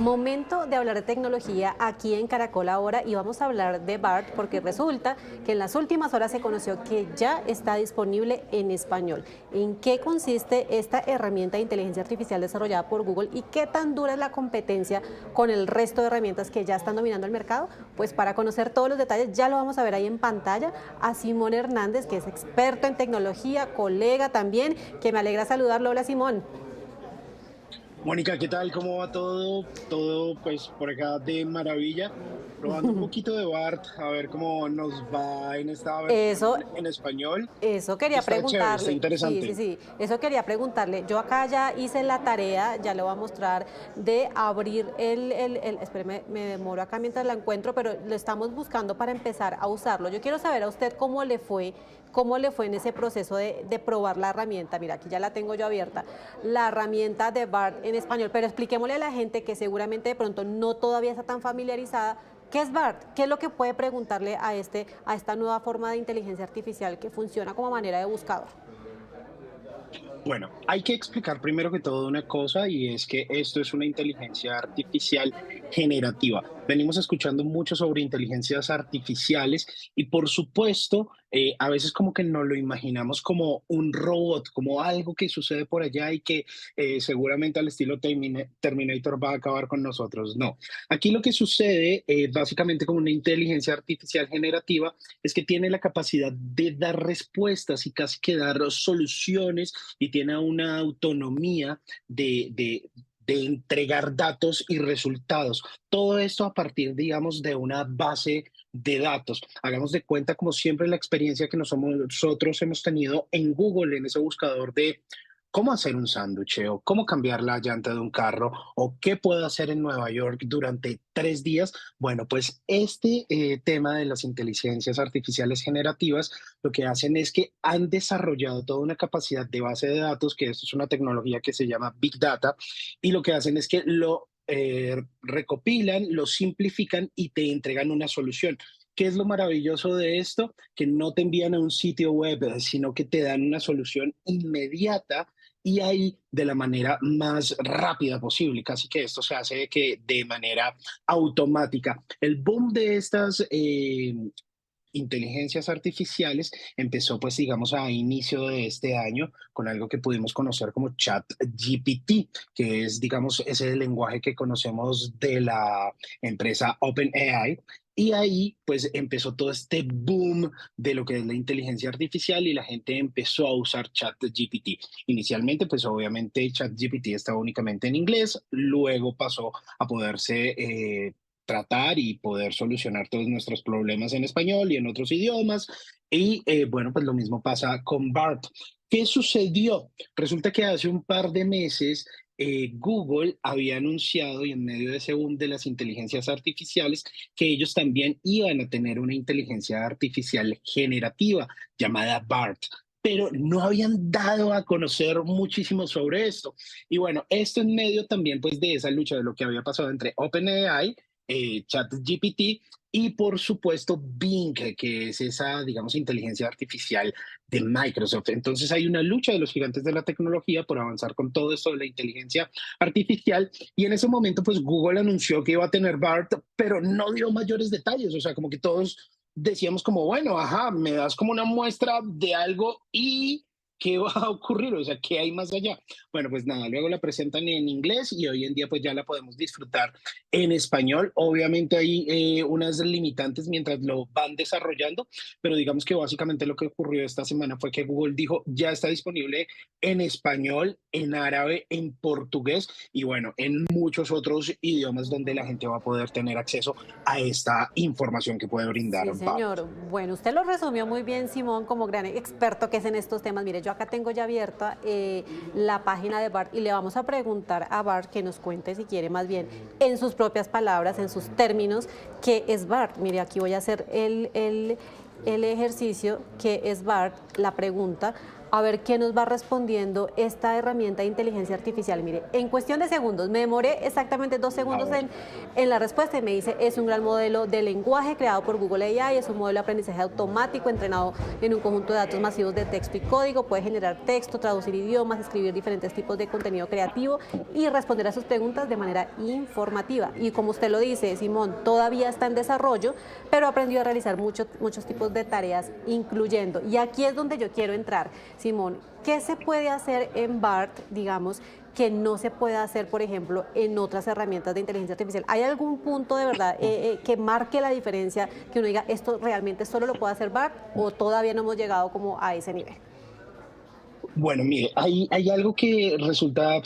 Momento de hablar de tecnología aquí en Caracol ahora y vamos a hablar de BART porque resulta que en las últimas horas se conoció que ya está disponible en español. ¿En qué consiste esta herramienta de inteligencia artificial desarrollada por Google y qué tan dura es la competencia con el resto de herramientas que ya están dominando el mercado? Pues para conocer todos los detalles ya lo vamos a ver ahí en pantalla a Simón Hernández, que es experto en tecnología, colega también, que me alegra saludarlo. Hola, Simón. Mónica, ¿qué tal? ¿Cómo va todo? Todo pues por acá de maravilla. Probando un poquito de BART, a ver cómo nos va en esta versión Eso, en español. Eso quería Está chévere, está preguntarle, sí, sí, interesante. sí, eso quería preguntarle. Yo acá ya hice la tarea, ya le voy a mostrar, de abrir espéreme, me demoro acá mientras la encuentro, pero lo estamos buscando para empezar a usarlo. Yo quiero saber a usted cómo le fue en ese proceso de probar la herramienta. Mira, aquí ya la tengo yo abierta, la herramienta de BART en español, pero expliquémosle a la gente que seguramente de pronto no todavía está tan familiarizada. ¿Qué es BART? ¿Qué es lo que puede preguntarle a esta nueva forma de inteligencia artificial que funciona como manera de buscador? Bueno, hay que explicar primero que todo una cosa y es que esto es una inteligencia artificial generativa. Venimos escuchando mucho sobre inteligencias artificiales y por supuesto, a veces como que no lo imaginamos como un robot, como algo que sucede por allá y que seguramente al estilo Terminator va a acabar con nosotros. No, aquí lo que sucede básicamente como una inteligencia artificial generativa es que tiene la capacidad de dar respuestas y casi que dar soluciones y tiene una autonomía de entregar datos y resultados. Todo esto a partir, digamos, de una base de datos. Hagamos de cuenta, como siempre, la experiencia que nosotros hemos tenido en Google, en ese buscador de cómo hacer un sándwich o cómo cambiar la llanta de un carro o qué puedo hacer en Nueva York durante 3 días. Bueno, pues este tema de las inteligencias artificiales generativas lo que hacen es que han desarrollado toda una capacidad de base de datos, que esto es una tecnología que se llama Big Data, y lo que hacen es que lo recopilan, lo simplifican y te entregan una solución. ¿Qué es lo maravilloso de esto? Que no te envían a un sitio web, sino que te dan una solución inmediata y ahí de la manera más rápida posible. Casi que esto se hace de manera automática. El boom de estas inteligencias artificiales empezó pues digamos a inicio de este año con algo que pudimos conocer como ChatGPT, que es digamos ese lenguaje que conocemos de la empresa OpenAI. Y ahí pues empezó todo este boom de lo que es la inteligencia artificial y la gente empezó a usar ChatGPT. Inicialmente pues obviamente ChatGPT estaba únicamente en inglés, luego pasó a poderse tratar y poder solucionar todos nuestros problemas en español y en otros idiomas. Y bueno, pues lo mismo pasa con BART. ¿Qué sucedió? Resulta que hace un par de meses Google había anunciado y en medio de ese boom de las inteligencias artificiales que ellos también iban a tener una inteligencia artificial generativa llamada BART, pero no habían dado a conocer muchísimo sobre esto. Y bueno, esto en medio también pues de esa lucha de lo que había pasado entre OpenAI, ChatGPT y por supuesto Bing, que es esa, digamos, inteligencia artificial de Microsoft. Entonces hay una lucha de los gigantes de la tecnología por avanzar con todo esto de la inteligencia artificial y en ese momento pues Google anunció que iba a tener BART, pero no dio mayores detalles, o sea, como que todos decíamos como, bueno, ajá, me das como una muestra de algo y ¿qué va a ocurrir? O sea, ¿qué hay más allá? Bueno, pues nada, luego la presentan en inglés y hoy en día pues ya la podemos disfrutar en español. Obviamente hay unas limitantes mientras lo van desarrollando, pero digamos que básicamente lo que ocurrió esta semana fue que Google dijo ya está disponible en español, en árabe, en portugués y bueno, en muchos otros idiomas donde la gente va a poder tener acceso a esta información que puede brindar Sí, BART. señor. Bueno, usted lo resumió muy bien, Simón, como gran experto que es en estos temas. Mire, yo acá tengo ya abierta la página de BART y le vamos a preguntar a BART que nos cuente, si quiere, más bien en sus propias palabras, en sus términos, qué es BART. Mire, aquí voy a hacer el ejercicio, qué es BART, la pregunta. A ver qué nos va respondiendo esta herramienta de inteligencia artificial. Mire, en cuestión de segundos, me demoré exactamente 2 segundos A ver. en la respuesta y me dice, es un gran modelo de lenguaje creado por Google AI, es un modelo de aprendizaje automático entrenado en un conjunto de datos masivos de texto y código, puede generar texto, traducir idiomas, escribir diferentes tipos de contenido creativo y responder a sus preguntas de manera informativa. Y como usted lo dice, Simón, todavía está en desarrollo, pero aprendió a realizar muchos tipos de tareas, incluyendo, y aquí es donde yo quiero entrar, Simón, ¿qué se puede hacer en BART, digamos, que no se puede hacer, por ejemplo, en otras herramientas de inteligencia artificial? ¿Hay algún punto de verdad que marque la diferencia, que uno diga, esto realmente solo lo puede hacer BART o todavía no hemos llegado como a ese nivel? Bueno, mire, hay algo que resulta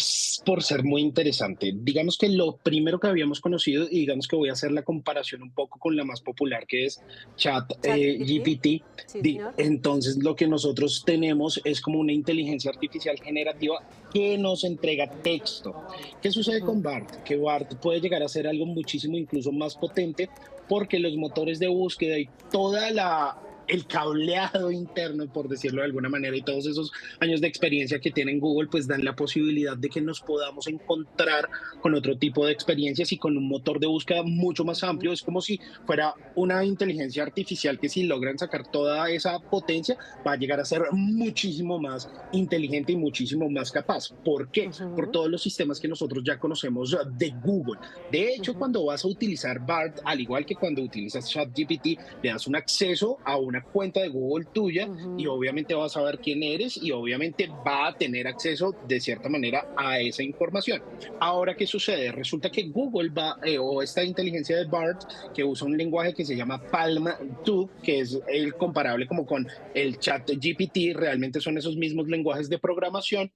por ser muy interesante. Digamos que lo primero que habíamos conocido, y digamos que voy a hacer la comparación un poco con la más popular, que es Chat ChatGPT, GPT. sí, señor. Entonces, lo que nosotros tenemos es como una inteligencia artificial generativa que nos entrega texto. ¿Qué sucede Ujú. con BART? Que BART puede llegar a ser algo muchísimo, incluso más potente, porque los motores de búsqueda y toda la el cableado interno, por decirlo de alguna manera, y todos esos años de experiencia que tiene Google, pues dan la posibilidad de que nos podamos encontrar con otro tipo de experiencias y con un motor de búsqueda mucho más Ujú. amplio. Es como si fuera una inteligencia artificial que si logran sacar toda esa potencia, va a llegar a ser muchísimo más inteligente y muchísimo más capaz. ¿Por qué? Por Ujú. todos los sistemas que nosotros ya conocemos de Google. De hecho, Ujú. cuando vas a utilizar BART, al igual que cuando utilizas ChatGPT, le das un acceso a una cuenta de Google tuya y Ujú. obviamente vas a ver quién eres y obviamente va a tener acceso de cierta manera a esa información. Ahora, ¿qué sucede? Resulta que Google va, o esta inteligencia de BART, que usa un lenguaje que se llama Palm 2, que es el comparable como con el chat GPT, realmente son esos mismos lenguajes de programación,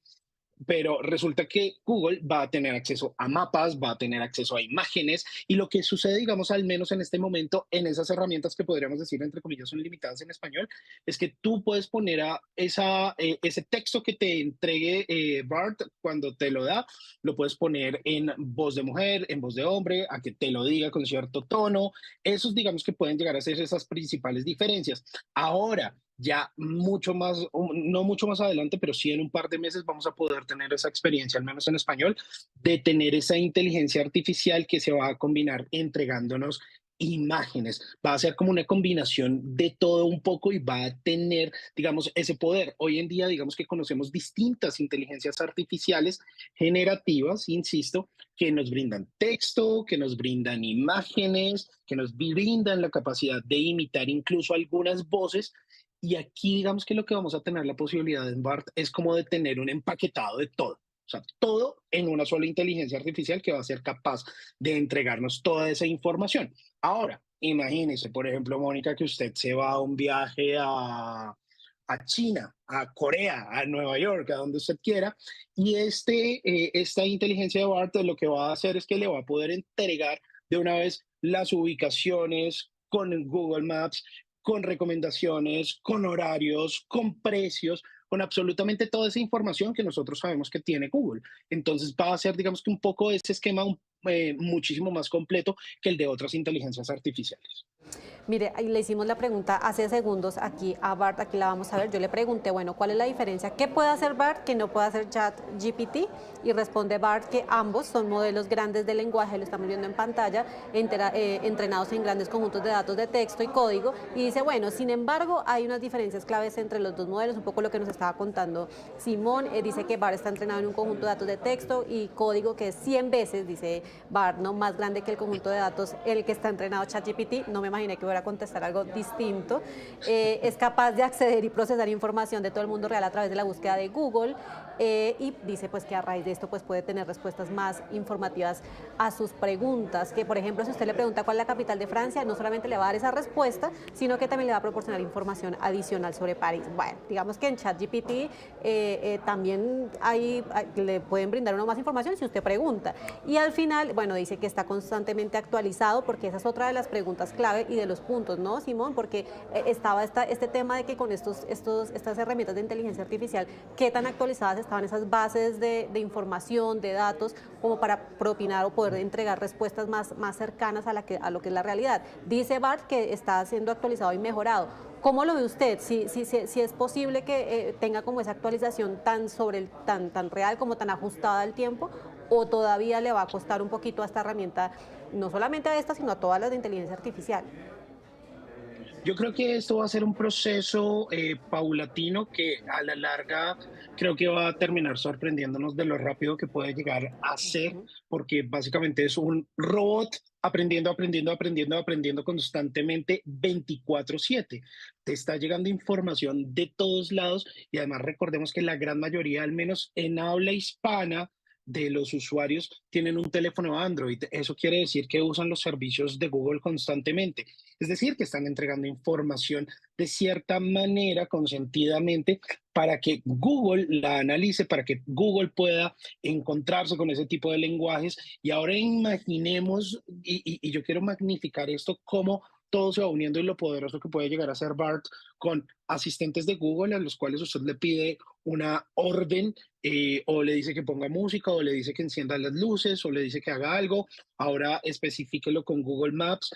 pero resulta que Google va a tener acceso a mapas, va a tener acceso a imágenes y lo que sucede, digamos, al menos en este momento, en esas herramientas que podríamos decir, entre comillas, son limitadas en español, es que tú puedes poner a ese texto que te entregue BART cuando te lo da, lo puedes poner en voz de mujer, en voz de hombre, a que te lo diga con cierto tono. Esos, digamos, que pueden llegar a ser esas principales diferencias. Ahora, ya mucho más, no mucho más adelante, pero sí en un par de meses vamos a poder tener esa experiencia, al menos en español, de tener esa inteligencia artificial que se va a combinar entregándonos imágenes. Va a ser como una combinación de todo un poco y va a tener, digamos, ese poder. Hoy en día, digamos que conocemos distintas inteligencias artificiales generativas, insisto, que nos brindan texto, que nos brindan imágenes, que nos brindan la capacidad de imitar incluso algunas voces y aquí digamos que lo que vamos a tener la posibilidad en BART es como de tener un empaquetado de todo. O sea, todo en una sola inteligencia artificial que va a ser capaz de entregarnos toda esa información. Ahora, imagínese, por ejemplo, Mónica, que usted se va a un viaje a China, a Corea, a Nueva York, a donde usted quiera, y esta inteligencia de BART lo que va a hacer es que le va a poder entregar de una vez las ubicaciones con Google Maps, con recomendaciones, con horarios, con precios, con absolutamente toda esa información que nosotros sabemos que tiene Google. Entonces va a ser, digamos que un poco ese esquema muchísimo más completo que el de otras inteligencias artificiales. Mire, ahí le hicimos la pregunta hace segundos aquí a Bart, aquí la vamos a ver. Yo le pregunté, bueno, ¿cuál es la diferencia? ¿Qué puede hacer Bart que no puede hacer ChatGPT? Y responde Bart que ambos son modelos grandes de lenguaje, lo estamos viendo en pantalla, entrenados en grandes conjuntos de datos de texto y código. Y dice, bueno, sin embargo, hay unas diferencias claves entre los dos modelos, un poco lo que nos estaba contando Simón. Dice que Bart está entrenado en un conjunto de datos de texto y código que es 100 veces, dice Bart, ¿no? Más grande que el conjunto de datos en el que está entrenado ChatGPT. No me imaginé que hubiera a contestar algo distinto. Es capaz de acceder y procesar información de todo el mundo real a través de la búsqueda de Google y dice pues que a raíz de esto pues puede tener respuestas más informativas a sus preguntas, que por ejemplo si usted le pregunta cuál es la capital de Francia, no solamente le va a dar esa respuesta, sino que también le va a proporcionar información adicional sobre París. Bueno, digamos que en ChatGPT también le pueden brindar uno más información si usted pregunta. Y al final, bueno, dice que está constantemente actualizado porque esa es otra de las preguntas clave y de los puntos, ¿no, Simón? Porque estaba este tema de que con estas herramientas de inteligencia artificial, qué tan actualizadas estaban esas bases de información, de datos, como para propinar o poder entregar respuestas más cercanas a lo que es la realidad. Dice Bart que está siendo actualizado y mejorado. ¿Cómo lo ve usted? Si es posible que tenga como esa actualización tan real, como tan ajustada al tiempo, o todavía le va a costar un poquito a esta herramienta, no solamente a esta, sino a todas las de inteligencia artificial. Yo creo que esto va a ser un proceso paulatino que a la larga creo que va a terminar sorprendiéndonos de lo rápido que puede llegar a ser, Ujú. porque básicamente es un robot aprendiendo, aprendiendo, aprendiendo, aprendiendo constantemente 24/7. Te está llegando información de todos lados y además recordemos que la gran mayoría, al menos en habla hispana, de los usuarios tienen un teléfono Android. Eso quiere decir que usan los servicios de Google constantemente. Es decir, que están entregando información de cierta manera, consentidamente, para que Google la analice, para que Google pueda encontrarse con ese tipo de lenguajes. Y ahora imaginemos, y yo quiero magnificar esto, cómo todo se va uniendo y lo poderoso que puede llegar a ser BART con asistentes de Google a los cuales usted le pide una orden o le dice que ponga música o le dice que encienda las luces o le dice que haga algo. Ahora especifíquelo con Google Maps,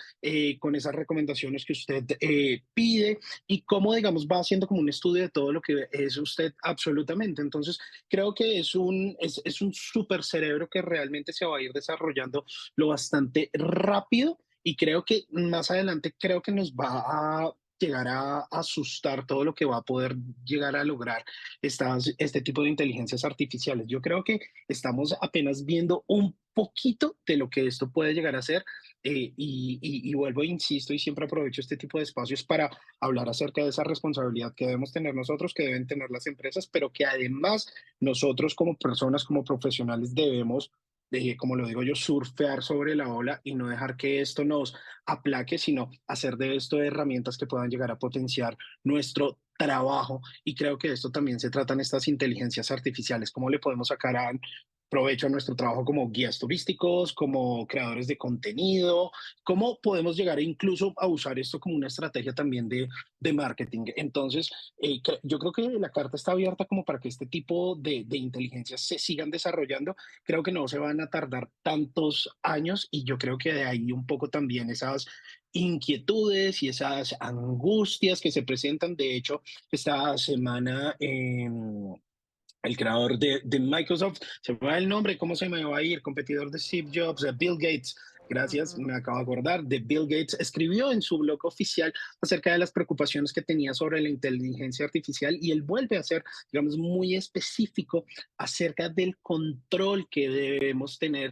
con esas recomendaciones que usted pide y cómo, digamos, va haciendo como un estudio de todo lo que es usted absolutamente. Entonces, creo que es un super cerebro que realmente se va a ir desarrollando lo bastante rápido y creo que más adelante creo que nos va a llegar a asustar todo lo que va a poder llegar a lograr este tipo de inteligencias artificiales. Yo creo que estamos apenas viendo un poquito de lo que esto puede llegar a ser y vuelvo, e insisto, y siempre aprovecho este tipo de espacios para hablar acerca de esa responsabilidad que debemos tener nosotros, que deben tener las empresas, pero que además nosotros como personas, como profesionales, debemos, como lo digo yo, surfear sobre la ola y no dejar que esto nos aplaque, sino hacer de esto herramientas que puedan llegar a potenciar nuestro trabajo. Y creo que de esto también se tratan estas inteligencias artificiales, cómo le podemos sacar provecho a nuestro trabajo como guías turísticos, como creadores de contenido, cómo podemos llegar incluso a usar esto como una estrategia también de marketing. Entonces, yo creo que la carta está abierta como para que este tipo de inteligencias se sigan desarrollando. Creo que no se van a tardar tantos años y yo creo que de ahí un poco también esas inquietudes y esas angustias que se presentan. De hecho, esta semana el creador de Microsoft, se me va el nombre, ¿cómo se me va a ir? Competidor de Steve Jobs, Bill Gates. Gracias, Ujú. me acabo de acordar de Bill Gates. Escribió en su blog oficial acerca de las preocupaciones que tenía sobre la inteligencia artificial y él vuelve a ser, digamos, muy específico acerca del control que debemos tener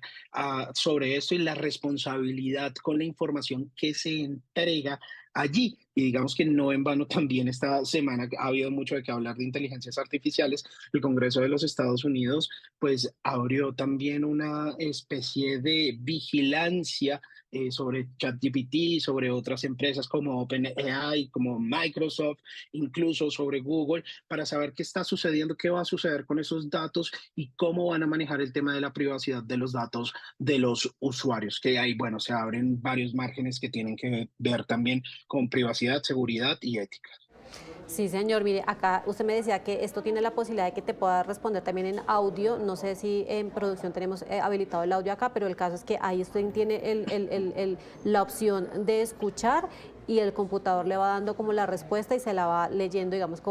sobre esto y la responsabilidad con la información que se entrega allí. Y digamos que no en vano también esta semana ha habido mucho de qué hablar de inteligencias artificiales. El Congreso de los Estados Unidos pues abrió también una especie de vigilancia sobre ChatGPT, sobre otras empresas como OpenAI, como Microsoft, incluso sobre Google, para saber qué está sucediendo, qué va a suceder con esos datos y cómo van a manejar el tema de la privacidad de los datos de los usuarios, que ahí, bueno, se abren varios márgenes que tienen que ver también con privacidad, seguridad y ética. Sí, señor. Mire, acá usted me decía que esto tiene la posibilidad de que te pueda responder también en audio. No sé si en producción tenemos habilitado el audio acá, pero el caso es que ahí usted tiene la opción de escuchar y el computador le va dando como la respuesta y se la va leyendo, digamos,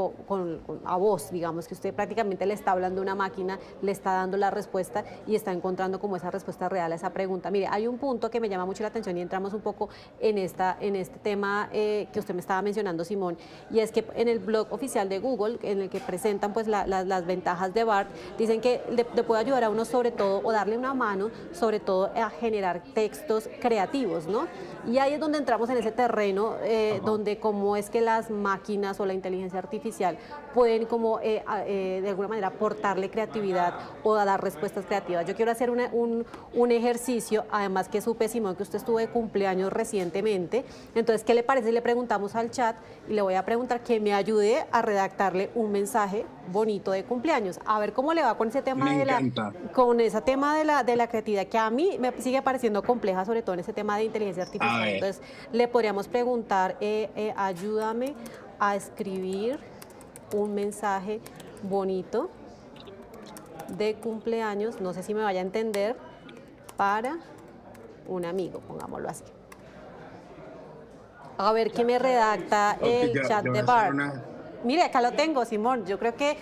a voz, digamos, que usted prácticamente le está hablando a una máquina, le está dando la respuesta y está encontrando como esa respuesta real a esa pregunta. Mire, hay un punto que me llama mucho la atención y entramos un poco en este tema que usted me estaba mencionando, Simón, y es que en el blog oficial de Google, en el que presentan pues las ventajas de BART, dicen que le puede ayudar a uno sobre todo, o darle una mano, sobre todo a generar textos creativos, ¿no? Y ahí es donde entramos en ese terreno Ajá. donde cómo es que las máquinas o la inteligencia artificial pueden como de alguna manera aportarle creatividad o a dar respuestas creativas. Yo quiero hacer un ejercicio, además que supe, Simón, que usted estuvo de cumpleaños recientemente. Entonces, ¿qué le parece si le preguntamos al chat y le voy a preguntar que me ayude a redactarle un mensaje bonito de cumpleaños? A ver cómo le va con ese Me tema encanta. con ese tema de la creatividad, que a mí me sigue pareciendo compleja, sobre todo en ese tema de inteligencia A artificial. ver, Entonces, le podríamos preguntar, ayúdame a escribir un mensaje bonito de cumpleaños, no sé si me vaya a entender, para un amigo, pongámoslo así. A ver qué me redacta Ok, el chat ya voy de a hacer Bart. una... Mire, acá lo tengo, Simón. Yo creo que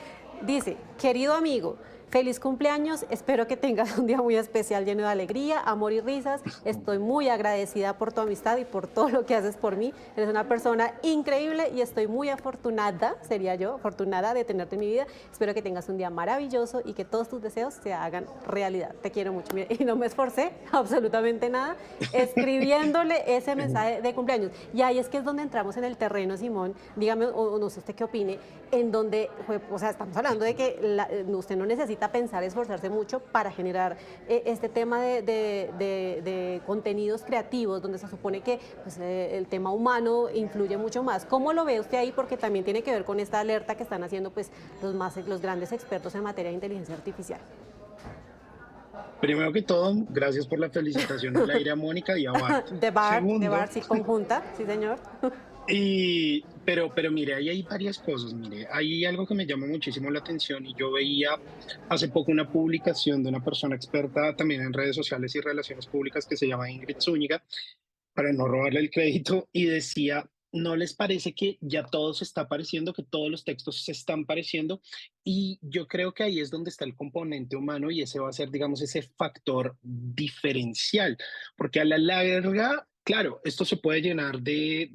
dice, querido amigo, feliz cumpleaños, espero que tengas un día muy especial lleno de alegría, amor y risas. Estoy muy agradecida por tu amistad y por todo lo que haces por mí. Eres una persona increíble y estoy muy afortunada, sería yo, afortunada de tenerte en mi vida. Espero que tengas un día maravilloso y que todos tus deseos se hagan realidad. Te quiero mucho. Mire, y no me esforcé absolutamente nada escribiéndole ese mensaje de cumpleaños. Y ahí es que es donde entramos en el terreno, Simón. Dígame, o no sé usted qué opine, en donde, o sea, estamos hablando de que usted no necesita pensar, esforzarse mucho para generar este tema de contenidos creativos, donde se supone que pues, el tema humano influye mucho más. ¿Cómo lo ve usted ahí? Porque también tiene que ver con esta alerta que están haciendo pues, los grandes expertos en materia de inteligencia artificial. Primero que todo, gracias por la felicitación al aire a Mónica y a Bart. De Segundo, Bar, sí, conjunta, sí señor. pero mire, ahí hay varias cosas, mire, hay algo que me llama muchísimo la atención y yo veía hace poco una publicación de una persona experta también en redes sociales y relaciones públicas que se llama Ingrid Zúñiga, para no robarle el crédito, y decía, ¿no les parece que ya todo se está pareciendo, que todos los textos se están pareciendo? Y yo creo que ahí es donde está el componente humano y ese va a ser, digamos, ese factor diferencial, porque a la larga, claro, esto se puede llenar de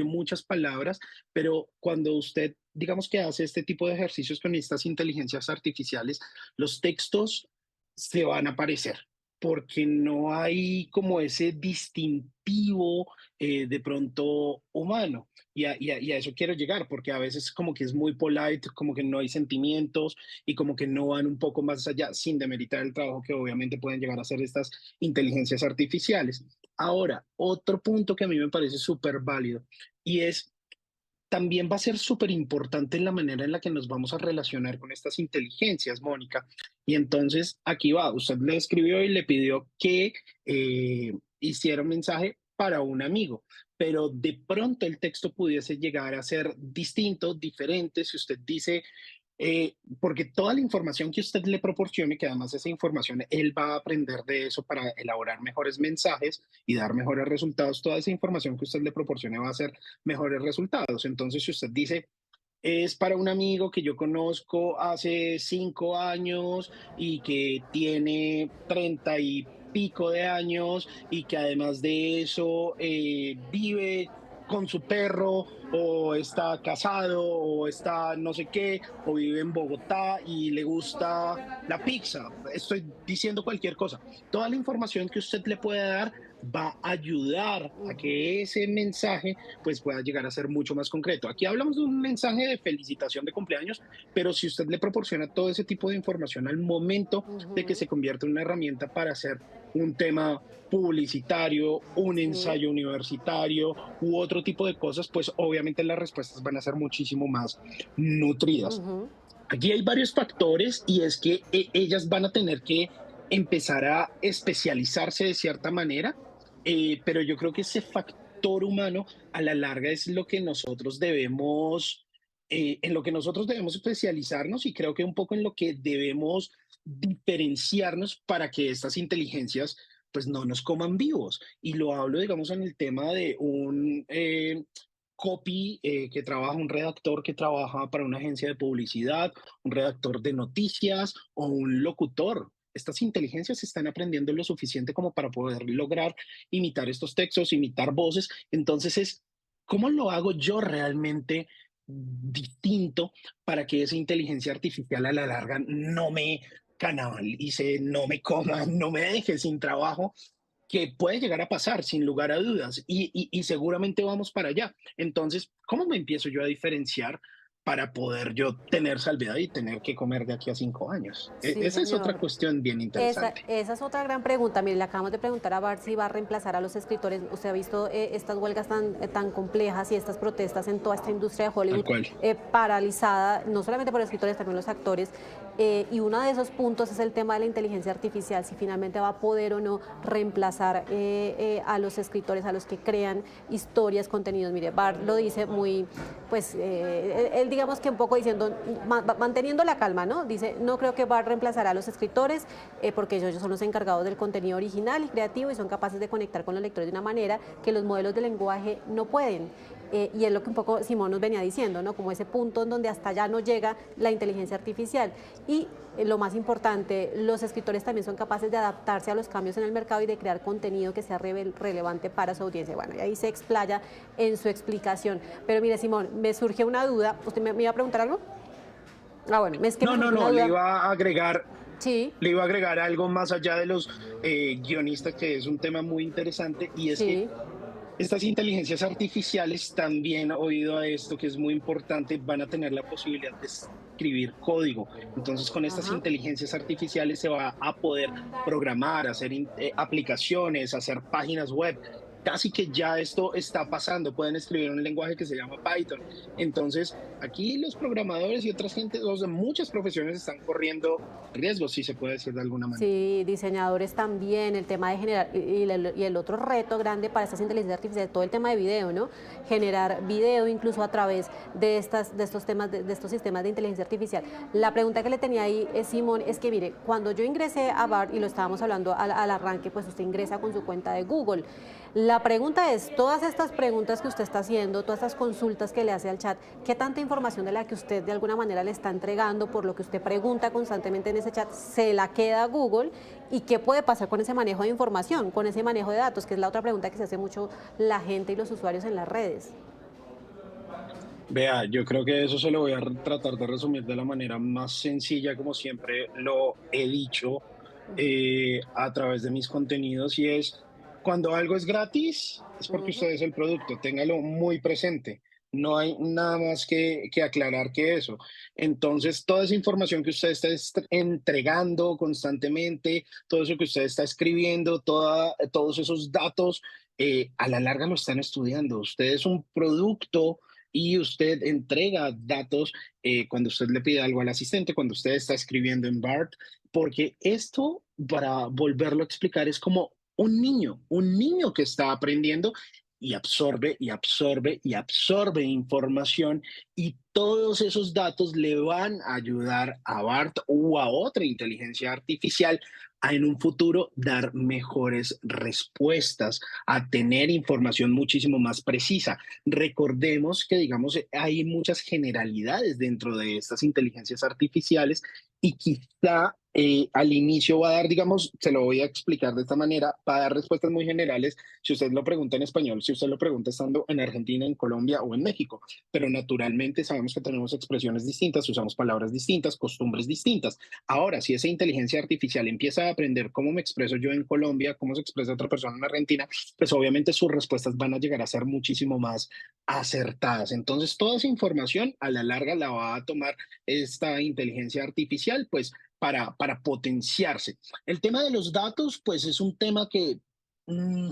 muchas palabras, pero cuando usted, digamos que hace este tipo de ejercicios con estas inteligencias artificiales, los textos se van a parecer porque no hay como ese distintivo de pronto humano. Y a eso quiero llegar, porque a veces como que es muy polite, como que no hay sentimientos y como que no van un poco más allá, sin demeritar el trabajo que obviamente pueden llegar a hacer estas inteligencias artificiales. Ahora, otro punto que a mí me parece súper válido y es también va a ser súper importante en la manera en la que nos vamos a relacionar con estas inteligencias, Mónica. Y entonces aquí va, usted le escribió y le pidió que hiciera un mensaje para un amigo, pero de pronto el texto pudiese llegar a ser distinto, diferente, si usted dice, porque toda la información que usted le proporcione, que además esa información él va a aprender de eso para elaborar mejores mensajes y dar mejores resultados, toda esa información que usted le proporcione va a ser mejores resultados. Entonces, si usted dice, es para un amigo que yo conozco hace 5 años y que tiene 30 y pico de años y que además de eso vive con su perro o está casado o está no sé qué o vive en Bogotá y le gusta la pizza. Estoy diciendo cualquier cosa. Toda la información que usted le pueda dar va a ayudar a que ese mensaje pues pueda llegar a ser mucho más concreto. Aquí hablamos de un mensaje de felicitación de cumpleaños, pero si usted le proporciona todo ese tipo de información al momento de que Ujú, se convierte en una herramienta para hacer un tema publicitario, un sí. ensayo universitario u otro tipo de cosas, pues obviamente las respuestas van a ser muchísimo más nutridas. Ujú. Aquí hay varios factores y es que ellas van a tener que empezar a especializarse de cierta manera, pero yo creo que ese factor humano a la larga es lo que nosotros debemos, en lo que nosotros debemos especializarnos y creo que un poco en lo que debemos diferenciarnos para que estas inteligencias pues no nos coman vivos. Y lo hablo, digamos, en el tema de un copy que trabaja, un redactor que trabaja para una agencia de publicidad, un redactor de noticias o un locutor. Estas inteligencias están aprendiendo lo suficiente como para poder lograr imitar estos textos, imitar voces. Entonces es, ¿cómo lo hago yo realmente distinto para que esa inteligencia artificial a la larga no me canalice, no me coma, no me deje sin trabajo? Que puede llegar a pasar sin lugar a dudas y seguramente vamos para allá. Entonces, ¿cómo me empiezo yo a diferenciar para poder yo tener salvedad y tener que comer de aquí a 5 años? Sí, Esa es otra señor. cuestión bien interesante. Esa es otra gran pregunta. Mire, le acabamos de preguntar a Bart si va a reemplazar a los escritores. Usted ha visto estas huelgas tan complejas y estas protestas en toda esta industria de Tal Hollywood cual. paralizada, no solamente por los escritores, también los actores. Y uno de esos puntos es el tema de la inteligencia artificial, si finalmente va a poder o no reemplazar a los escritores, a los que crean historias, contenidos. Mire, Bart lo dice muy, pues, él digamos que un poco diciendo, manteniendo la calma, ¿no? Dice, no creo que Bart reemplazará a los escritores porque ellos son los encargados del contenido original y creativo y son capaces de conectar con los lectores de una manera que los modelos de lenguaje no pueden. Y es lo que un poco Simón nos venía diciendo, ¿no? Como ese punto en donde hasta allá no llega la inteligencia artificial. Y lo más importante, los escritores también son capaces de adaptarse a los cambios en el mercado y de crear contenido que sea relevante para su audiencia. Bueno, y ahí se explaya en su explicación. Pero mire, Simón, me surge una duda. ¿Usted me iba a preguntar algo? Ah, bueno, es que me No, no, surge una no, duda. Sí, le iba a agregar algo más allá de los guionistas, que es un tema muy interesante, y es que sí. estas inteligencias artificiales también, oído a esto que es muy importante, van a tener la posibilidad de escribir código. Entonces, con estas Ajá. inteligencias artificiales se va a poder programar, hacer aplicaciones, hacer páginas web. Casi que ya esto está pasando. Pueden escribir un lenguaje que se llama Python. Entonces, aquí los programadores y otras gente, o sea, muchas profesiones están corriendo riesgos, si se puede decir de alguna manera. Sí, diseñadores también, el tema de generar, y el otro reto grande para estas inteligencias artificiales, todo el tema de video, ¿no? Generar video incluso a través de, de estos temas, de estos sistemas de inteligencia artificial. La pregunta que le tenía ahí, Simón, es que mire, cuando yo ingresé a BART, y lo estábamos hablando al arranque, pues usted ingresa con su cuenta de Google. La pregunta es, todas estas preguntas que usted está haciendo, todas estas consultas que le hace al chat, ¿qué tanta información de la que usted de alguna manera le está entregando por lo que usted pregunta constantemente en ese chat se la queda a Google? ¿Y qué puede pasar con ese manejo de información, con ese manejo de datos, que es la otra pregunta que se hace mucho la gente y los usuarios en las redes? Vea, yo creo que eso se lo voy a tratar de resumir de la manera más sencilla, como siempre lo he dicho a través de mis contenidos, y es, cuando algo es gratis, es porque Ujú. usted es el producto, téngalo muy presente. No hay nada más que aclarar que eso. Entonces, toda esa información que usted está entregando constantemente, todo eso que usted está escribiendo, todos esos datos, a la larga lo están estudiando. Usted es un producto y usted entrega datos cuando usted le pide algo al asistente, cuando usted está escribiendo en BART, porque esto, para volverlo a explicar, es como un niño que está aprendiendo y absorbe y absorbe y absorbe información, y todos esos datos le van a ayudar a BART o a otra inteligencia artificial a en un futuro dar mejores respuestas, a tener información muchísimo más precisa. Recordemos que, digamos, hay muchas generalidades dentro de estas inteligencias artificiales, y quizá al inicio va a dar, digamos, se lo voy a explicar de esta manera, va a dar respuestas muy generales si usted lo pregunta en español, si usted lo pregunta estando en Argentina, en Colombia o en México, pero naturalmente sabemos que tenemos expresiones distintas, usamos palabras distintas, costumbres distintas. Ahora, si esa inteligencia artificial empieza a aprender cómo me expreso yo en Colombia, cómo se expresa otra persona en Argentina, pues obviamente sus respuestas van a llegar a ser muchísimo más acertadas. Entonces, toda esa información a la larga la va a tomar esta inteligencia artificial, pues para potenciarse. El tema de los datos, pues es un tema que mm,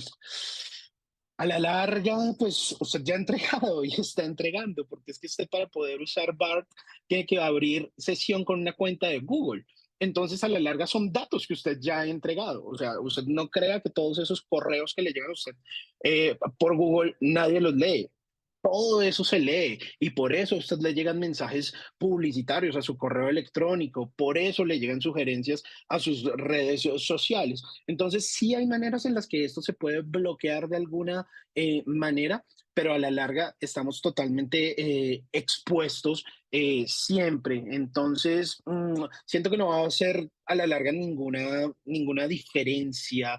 a la larga, pues usted ya ha entregado y está entregando, porque es que usted, para poder usar BART, tiene que abrir sesión con una cuenta de Google. Entonces, a la larga son datos que usted ya ha entregado. O sea, usted no crea que todos esos correos que le llegan a usted por Google, nadie los lee. Todo eso se lee, y por eso a usted le llegan mensajes publicitarios a su correo electrónico, por eso le llegan sugerencias a sus redes sociales. Entonces, sí hay maneras en las que esto se puede bloquear de alguna manera, pero a la larga estamos totalmente expuestos siempre. Entonces, siento que no va a ser a la larga ninguna diferencia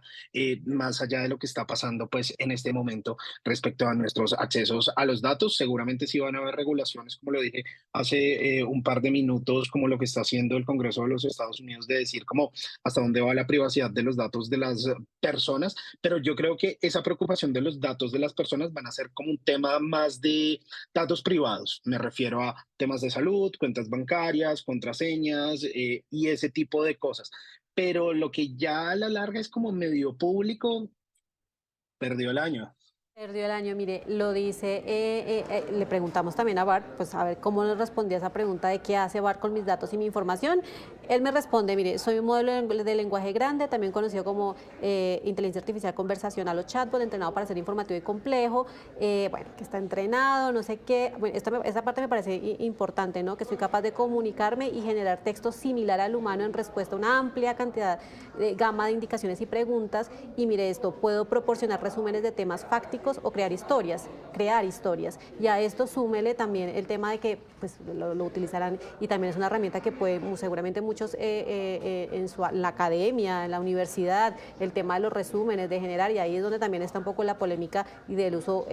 más allá de lo que está pasando pues en este momento respecto a nuestros accesos a los datos. Seguramente sí van a haber regulaciones, como lo dije hace un par de minutos, como lo que está haciendo el Congreso de los Estados Unidos, de decir como hasta dónde va la privacidad de los datos de las personas, pero yo creo que esa preocupación de los datos de las personas van a ser como un tema más de datos privados. Me refiero a temas de salud, cuentas bancarias, contraseñas y ese tipo de cosas. Pero lo que ya a la larga es como medio público, perdió el año. Perdió el año, mire, lo dice, le preguntamos también a Bart, pues a ver cómo nos respondía esa pregunta de qué hace Bart con mis datos y mi información. Él me responde, mire, soy un modelo de lenguaje grande, también conocido como inteligencia artificial conversacional o chatbot, entrenado para ser informativo y complejo, bueno, que está entrenado, no sé qué. Bueno, esta parte me parece importante, ¿no? Que soy capaz de comunicarme y generar texto similar al humano en respuesta a una amplia cantidad, gama de indicaciones y preguntas. Y mire esto, puedo proporcionar resúmenes de temas fácticos o crear historias, y a esto súmele también el tema de que pues lo utilizarán, y también es una herramienta que puede seguramente muchos en la academia, en la universidad, el tema de los resúmenes, de generar, y ahí es donde también está un poco la polémica y del uso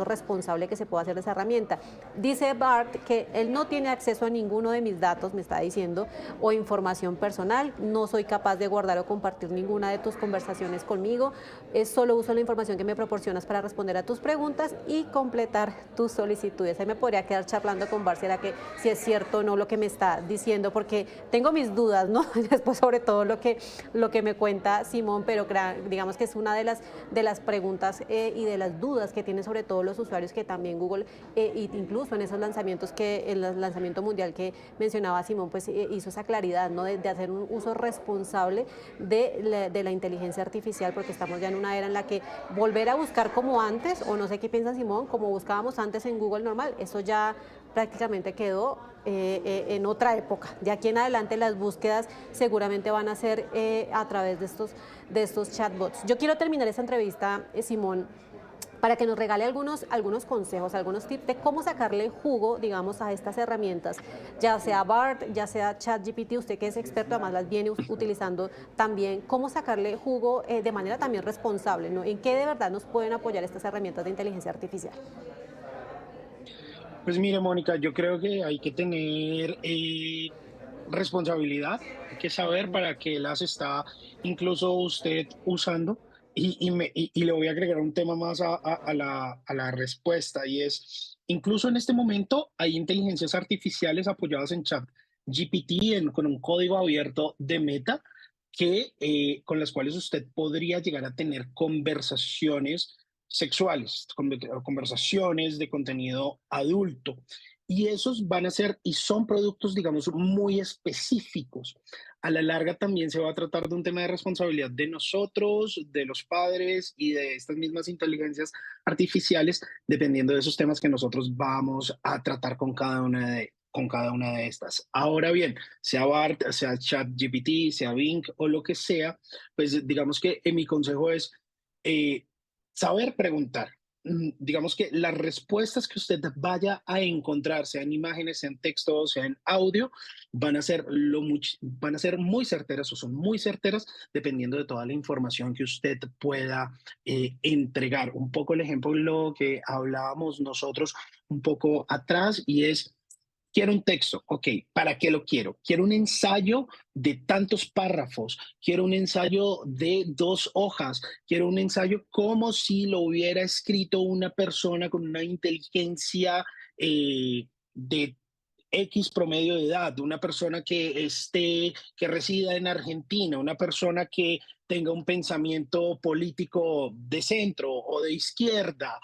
responsable que se puede hacer de esa herramienta. Dice Bart que él no tiene acceso a ninguno de mis datos, me está diciendo, o información personal, no soy capaz de guardar o compartir ninguna de tus conversaciones conmigo, es solo uso la información que me proporcionas para responder a tus preguntas y completar tus solicitudes. Ahí me podría quedar charlando con Bart, será que si es cierto o no lo que me está diciendo, porque tengo mis dudas, ¿no? Después sobre todo lo que me cuenta Simón, pero digamos que es una de las preguntas y de las dudas que tienen sobre todo los usuarios, que también Google, incluso en esos lanzamientos, que el lanzamiento mundial que mencionaba Simón, pues hizo esa claridad, ¿no? De hacer un uso responsable de la inteligencia artificial, porque estamos ya en una era en la que volver a buscar como antes, o no sé qué piensa Simón, como buscábamos antes en Google normal, eso ya prácticamente quedó en otra época. De aquí en adelante las búsquedas seguramente van a ser a través de estos chatbots. Yo quiero terminar esta entrevista, Simón, para que nos regale algunos consejos, algunos tips de cómo sacarle jugo, digamos, a estas herramientas, ya sea BART, ya sea ChatGPT, usted que es experto, además las viene utilizando también, cómo sacarle jugo de manera también responsable, ¿no? ¿En qué de verdad nos pueden apoyar estas herramientas de inteligencia artificial? Pues mire, Mónica, yo creo que hay que tener responsabilidad, hay que saber para qué las está incluso usted usando. Y le voy a agregar un tema más a la respuesta, y es, incluso en este momento hay inteligencias artificiales apoyadas en chat GPT, con un código abierto de Meta, con las cuales usted podría llegar a tener conversaciones sexuales, conversaciones de contenido adulto. Y esos van a ser y son productos, digamos, muy específicos. A la larga también se va a tratar de un tema de responsabilidad de nosotros, de los padres y de estas mismas inteligencias artificiales, dependiendo de esos temas que nosotros vamos a tratar con cada una de estas. Ahora bien, sea BART, sea ChatGPT, sea Bing o lo que sea, pues digamos que mi consejo es eh, saber preguntar. Digamos que las respuestas que usted vaya a encontrar, sean imágenes, sean texto, sean audio, van a ser muy certeras, o son muy certeras, dependiendo de toda la información que usted pueda entregar. Un poco el ejemplo lo que hablábamos nosotros un poco atrás, y es: quiero un texto, ok, ¿para qué lo quiero? Quiero un ensayo de tantos párrafos, quiero un ensayo de 2 hojas, quiero un ensayo como si lo hubiera escrito una persona con una inteligencia de X promedio de edad, una persona que resida en Argentina, una persona que tenga un pensamiento político de centro o de izquierda.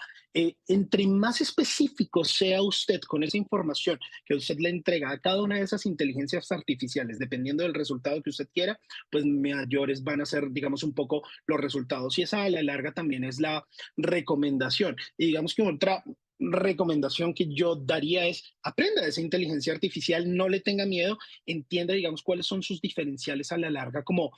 Entre más específico sea usted con esa información que usted le entrega a cada una de esas inteligencias artificiales, dependiendo del resultado que usted quiera, pues mayores van a ser, digamos, un poco los resultados. Y esa a la larga también es la recomendación. Y digamos que otra recomendación que yo daría es: aprenda de esa inteligencia artificial, no le tenga miedo, entienda, digamos, cuáles son sus diferenciales a la larga como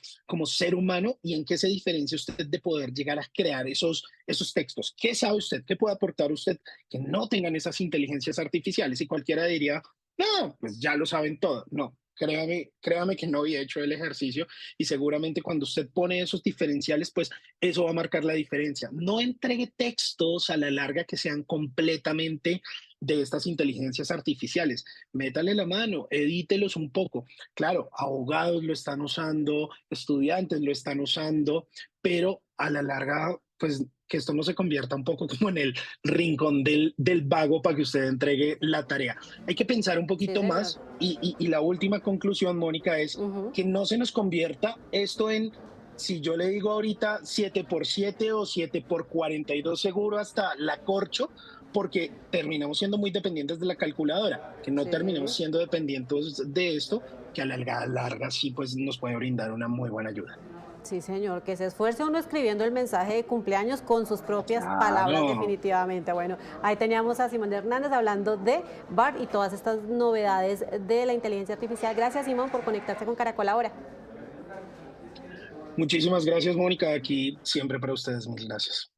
ser humano, y en qué se diferencia usted de poder llegar a crear esos textos. ¿Qué sabe usted? ¿Qué puede aportar usted que no tengan esas inteligencias artificiales? Y cualquiera diría, no, pues ya lo saben todo. No, créame que no había hecho el ejercicio, y seguramente cuando usted pone esos diferenciales, pues eso va a marcar la diferencia. No entregue textos a la larga que sean completamente de estas inteligencias artificiales. Métale la mano, edítelos un poco. Claro, abogados lo están usando, estudiantes lo están usando, pero a la larga, pues que esto no se convierta un poco como en el rincón del vago para que usted entregue la tarea. Hay que pensar un Sí, poquito señor. más, y la última conclusión, Mónica, es Ujú. que no se nos convierta esto en Si yo le digo ahorita 7 por 7 o 7 por 42 seguro hasta la corcho, porque terminamos siendo muy dependientes de la calculadora, que no terminemos Sí. siendo dependientes de esto, que a la larga sí pues nos puede brindar una muy buena ayuda. Sí, señor, que se esfuerce uno escribiendo el mensaje de cumpleaños con sus propias palabras Claro. definitivamente. Bueno, ahí teníamos a Simón Hernández hablando de BART y todas estas novedades de la inteligencia artificial. Gracias, Simón, por conectarse con Caracol ahora. Muchísimas gracias, Mónica. Aquí siempre para ustedes. Mil gracias.